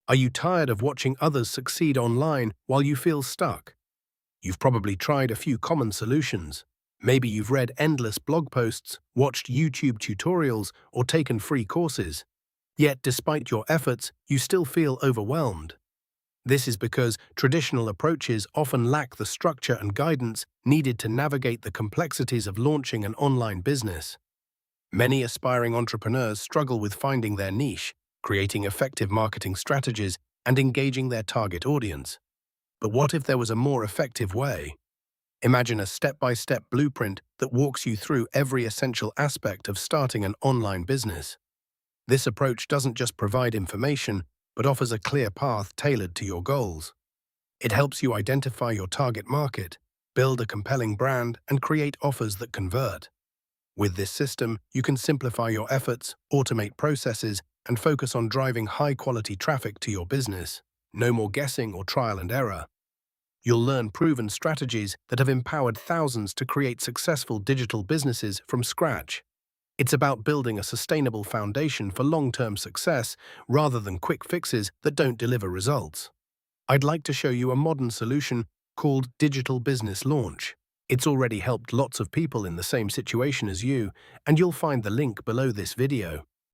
Are you tired of watching others succeed online while you feel stuck? You've probably tried a few common solutions. Maybe you've read endless blog posts, watched YouTube tutorials, or taken free courses. Yet, despite your efforts, you still feel overwhelmed. This is because traditional approaches often lack the structure and guidance needed to navigate the complexities of launching an online business. Many aspiring entrepreneurs struggle with finding their niche, creating effective marketing strategies, and engaging their target audience. But what if there was a more effective way? Imagine a step-by-step blueprint that walks you through every essential aspect of starting an online business. This approach doesn't just provide information, but offers a clear path tailored to your goals. It helps you identify your target market, build a compelling brand, and create offers that convert. With this system, you can simplify your efforts, automate processes, and focus on driving high-quality traffic to your business. No more guessing or trial and error. You'll learn proven strategies that have empowered thousands to create successful digital businesses from scratch. It's about building a sustainable foundation for long-term success rather than quick fixes that don't deliver results. I'd like to show you a modern solution called Digital Business Launch. It's already helped lots of people in the same situation as you, and you'll find the link below this video.